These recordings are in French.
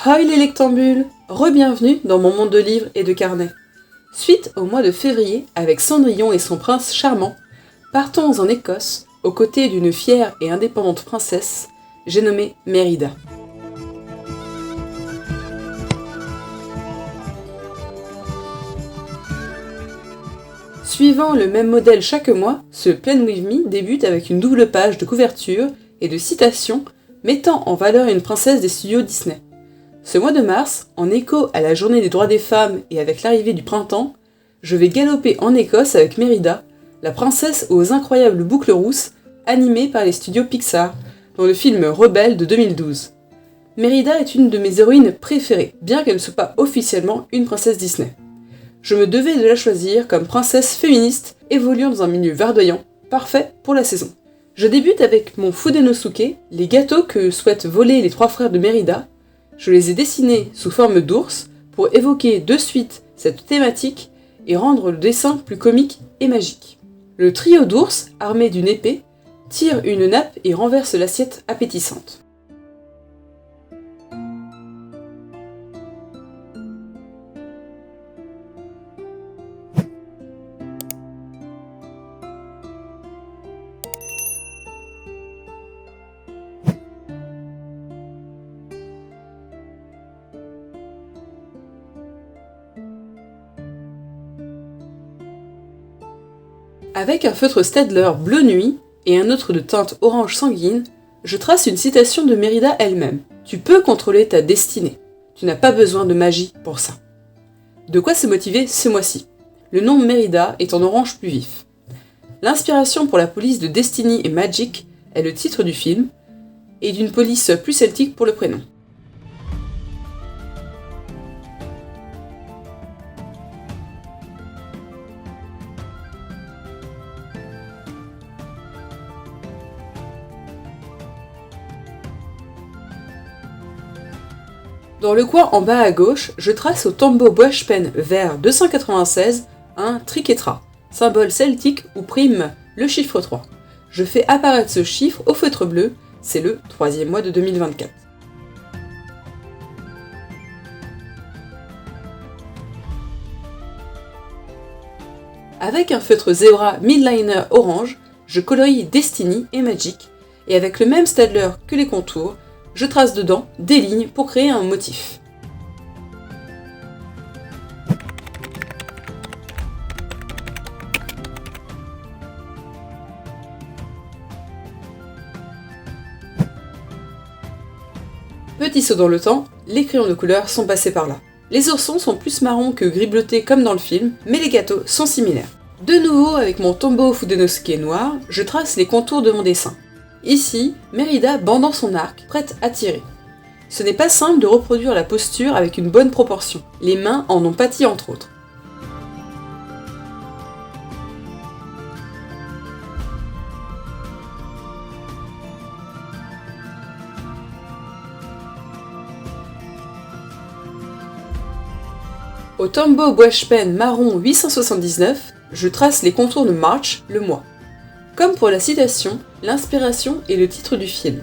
Hi les lectambules, re-bienvenue dans mon monde de livres et de carnets. Suite au mois de février, avec Cendrillon et son prince charmant, partons en Écosse, aux côtés d'une fière et indépendante princesse, j'ai nommé Mérida. Suivant le même modèle chaque mois, ce Plan With Me débute avec une double page de couverture et de citations mettant en valeur une princesse des studios Disney. Ce mois de mars, en écho à la journée des droits des femmes et avec l'arrivée du printemps, je vais galoper en Écosse avec Mérida, la princesse aux incroyables boucles rousses, animée par les studios Pixar, dans le film Rebelle de 2012. Mérida est une de mes héroïnes préférées, bien qu'elle ne soit pas officiellement une princesse Disney. Je me devais de la choisir comme princesse féministe évoluant dans un milieu verdoyant, parfait pour la saison. Je débute avec mon Fudenosuke, les gâteaux que souhaitent voler les trois frères de Mérida. Je les ai dessinés sous forme d'ours pour évoquer de suite cette thématique et rendre le dessin plus comique et magique. Le trio d'ours, armé d'une épée, tire une nappe et renverse l'assiette appétissante. Avec un feutre Staedtler bleu nuit et un autre de teinte orange sanguine, je trace une citation de Mérida elle-même. Tu peux contrôler ta destinée. Tu n'as pas besoin de magie pour ça. De quoi se motiver ce mois-ci. Le nom Mérida est en orange plus vif. L'inspiration pour la police de Destiny et Magic est le titre du film, et d'une police plus celtique pour le prénom. Dans le coin en bas à gauche, je trace au Tombow Brush Pen vert 296 un triquetra, symbole celtique où prime le chiffre 3. Je fais apparaître ce chiffre au feutre bleu, c'est le 3e mois de 2024. Avec un feutre Zebra Midliner orange, je colorie Destiny et Magic, et avec le même Staedtler que les contours, je trace dedans des lignes pour créer un motif. Petit saut dans le temps, les crayons de couleur sont passés par là. Les oursons sont plus marrons que gris bleuté comme dans le film, mais les gâteaux sont similaires. De nouveau, avec mon Tombow Fudenosuke noir, je trace les contours de mon dessin. Ici, Mérida bandant son arc, prête à tirer. Ce n'est pas simple de reproduire la posture avec une bonne proportion. Les mains en ont pâti entre autres. Au Tombow Brush Pen marron 879, je trace les contours de March, le mois. Comme pour la citation, l'inspiration est le titre du film.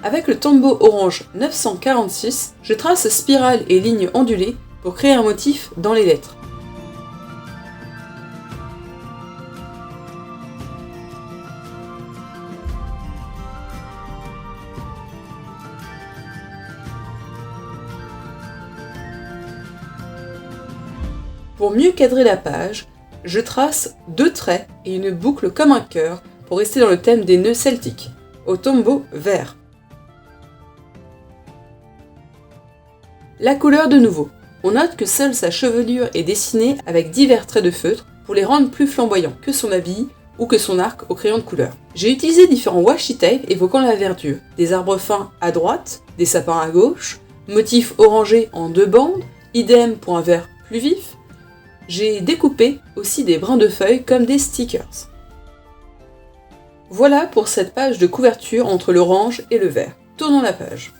Avec le Tombow orange 946, je trace spirales et lignes ondulées pour créer un motif dans les lettres. Pour mieux cadrer la page, je trace 2 traits et une boucle comme un cœur pour rester dans le thème des nœuds celtiques, au tombeau vert. La couleur de nouveau. On note que seule sa chevelure est dessinée avec divers traits de feutre pour les rendre plus flamboyants que son habit ou que son arc au crayon de couleur. J'ai utilisé différents washi tape évoquant la verdure, des arbres fins à droite, des sapins à gauche, motifs orangés en 2 bandes, idem pour un vert plus vif. J'ai découpé aussi des brins de feuilles comme des stickers. Voilà pour cette page de couverture entre l'orange et le vert. Tournons la page.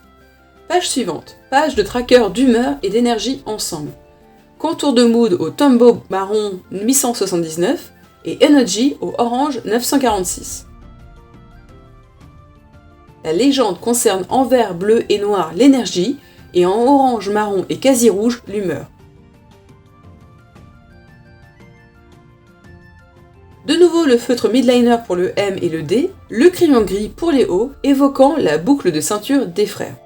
Page suivante, page de tracker d'humeur et d'énergie ensemble. Contour de Mood au Tombow marron 879 et Energy au orange 946. La légende concerne en vert, bleu et noir l'énergie et en orange, marron et quasi rouge l'humeur. De nouveau le feutre midliner pour le M et le D, le crayon gris pour les hauts, évoquant la boucle de ceinture des frères.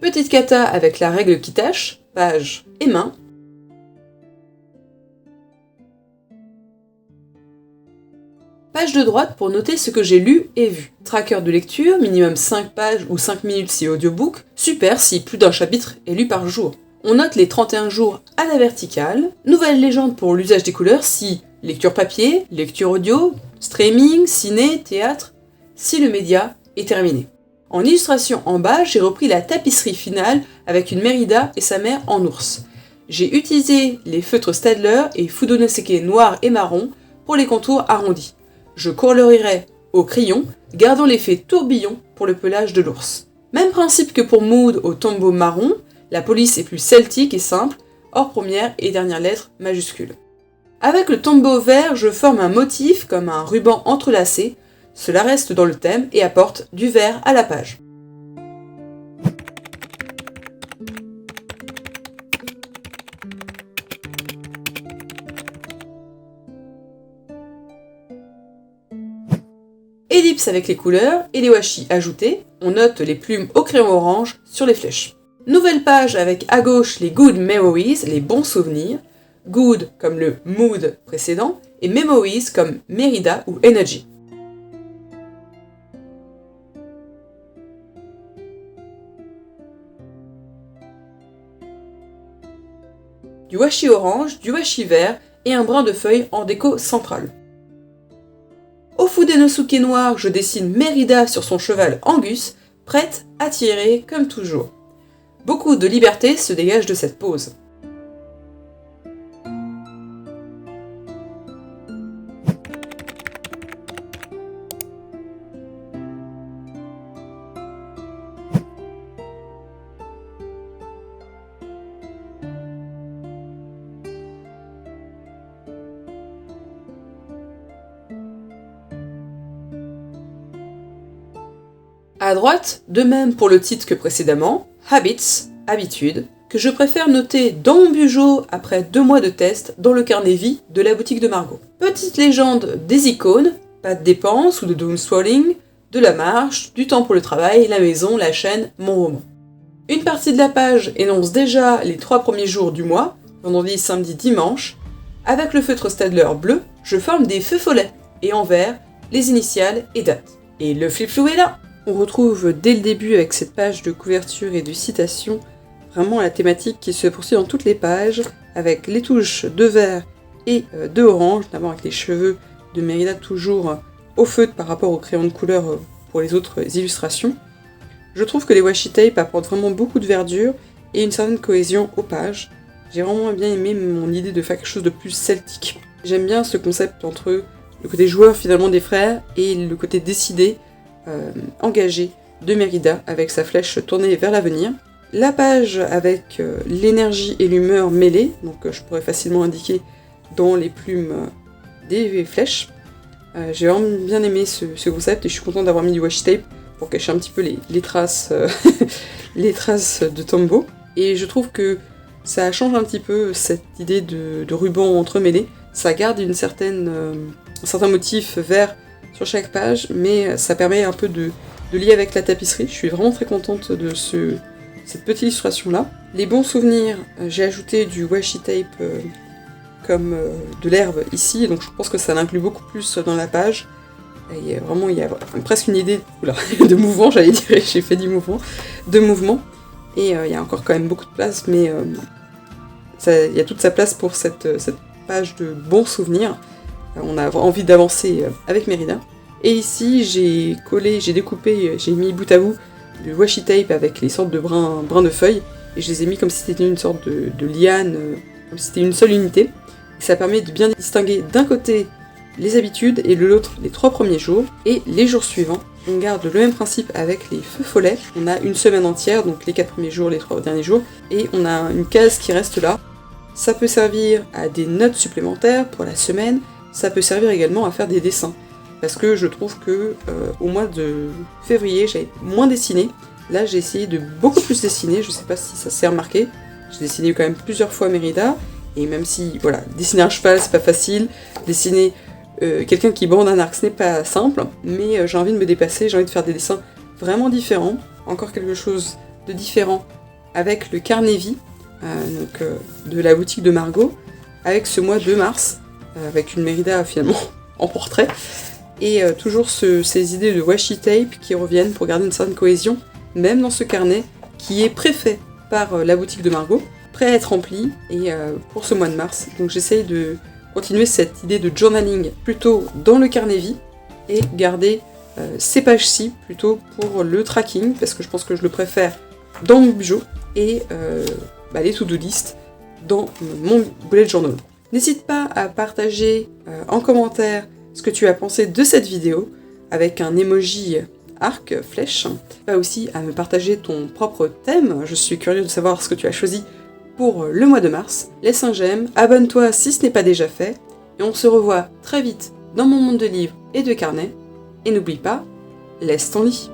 Petite kata avec la règle qui tâche, page et main. Page de droite pour noter ce que j'ai lu et vu. Tracker de lecture, minimum 5 pages ou 5 minutes si audiobook, super si plus d'un chapitre est lu par jour. On note les 31 jours à la verticale. Nouvelle légende pour l'usage des couleurs si lecture papier, lecture audio, streaming, ciné, théâtre, si le média est terminé. En illustration en bas, j'ai repris la tapisserie finale avec une Mérida et sa mère en ours. J'ai utilisé les feutres Staedtler et Fudonoseki noir et marron pour les contours arrondis. Je colorierai au crayon, gardant l'effet tourbillon pour le pelage de l'ours. Même principe que pour Mood au Tombow marron, la police est plus celtique et simple, hors première et dernière lettre majuscule. Avec le Tombow vert, je forme un motif comme un ruban entrelacé, cela reste dans le thème et apporte du vert à la page. Ellipse avec les couleurs et les washi ajoutés, on note les plumes au crayon orange sur les flèches. Nouvelle page avec à gauche les good memories, les bons souvenirs, good comme le mood précédent et memories comme Mérida ou energy. Du washi orange, du washi vert et un brin de feuille en déco centrale. Au Fudenosuke noir, je dessine Mérida sur son cheval Angus, prête à tirer comme toujours. Beaucoup de liberté se dégage de cette pose. À droite, de même pour le titre que précédemment, Habits, habitude, que je préfère noter dans mon bugeot après 2 mois de test dans le carnet vie de la boutique de Margot. Petite légende des icônes, pas de dépenses ou de doomscrolling, de la marche, du temps pour le travail, la maison, la chaîne, mon roman. Une partie de la page énonce déjà les 3 premiers jours du mois, vendredi, samedi, dimanche. Avec le feutre Staedtler bleu, je forme des feux follets, et en vert, les initiales et dates. Et le flip-flou est là! On retrouve dès le début avec cette page de couverture et de citation vraiment la thématique qui se poursuit dans toutes les pages avec les touches de vert et de orange, notamment avec les cheveux de Mérida toujours au feutre par rapport au crayon de couleur pour les autres illustrations. Je trouve que les washi tape apportent vraiment beaucoup de verdure et une certaine cohésion aux pages. J'ai vraiment bien aimé mon idée de faire quelque chose de plus celtique. J'aime bien ce concept entre le côté joueur finalement des frères et le côté décidé, engagé de Mérida avec sa flèche tournée vers l'avenir. La page avec l'énergie et l'humeur mêlées, donc je pourrais facilement indiquer dans les plumes des flèches. J'ai vraiment bien aimé ce concept et je suis contente d'avoir mis du washi tape pour cacher un petit peu les traces, les traces de Tombow. Et je trouve que ça change un petit peu cette idée de ruban entremêlé. Ça garde un certain motif vert sur chaque page, mais ça permet un peu de lier avec la tapisserie. Je suis vraiment très contente de cette petite illustration là. Les bons souvenirs, j'ai ajouté du washi tape comme de l'herbe ici, donc je pense que ça l'inclut beaucoup plus dans la page. Et il y a presque une idée de mouvement, j'allais dire, j'ai fait du mouvement, de mouvement. Et il y a encore quand même beaucoup de place, mais il y a toute sa place pour cette page de bons souvenirs. On a envie d'avancer avec Mérida. Et ici, j'ai découpé, j'ai mis bout à bout le washi tape avec les sortes de brins de feuilles et je les ai mis comme si c'était une sorte de liane, comme si c'était une seule unité. Et ça permet de bien distinguer d'un côté les habitudes et de l'autre les 3 premiers jours, et les jours suivants. On garde le même principe avec les feux follets. On a une semaine entière, donc les 4 premiers jours, les 3 derniers jours, et on a une case qui reste là. Ça peut servir à des notes supplémentaires pour la semaine, ça peut servir également à faire des dessins. Parce que je trouve que au mois de février, j'avais moins dessiné. Là, j'ai essayé de beaucoup plus dessiner, je sais pas si ça s'est remarqué. J'ai dessiné quand même plusieurs fois Mérida, et même si, voilà, dessiner un cheval, c'est pas facile, dessiner quelqu'un qui brande un arc, ce n'est pas simple, mais j'ai envie de me dépasser, j'ai envie de faire des dessins vraiment différents. Encore quelque chose de différent avec le carnet vie, de la boutique de Margot, avec ce mois de mars, avec une Mérida finalement en portrait, et toujours ces idées de washi tape qui reviennent pour garder une certaine cohésion, même dans ce carnet qui est préfet par la boutique de Margot, prêt à être rempli, et pour ce mois de mars. Donc j'essaye de continuer cette idée de journaling plutôt dans le carnet vie, et garder ces pages-ci plutôt pour le tracking, parce que je pense que je le préfère dans mon bijou, et les to-do list dans mon bullet journal. N'hésite pas à partager en commentaire ce que tu as pensé de cette vidéo, avec un emoji arc, flèche. Pas aussi à me partager ton propre thème, je suis curieux de savoir ce que tu as choisi pour le mois de mars. Laisse un j'aime, abonne-toi si ce n'est pas déjà fait, et on se revoit très vite dans mon monde de livres et de carnets. Et n'oublie pas, laisse ton lit.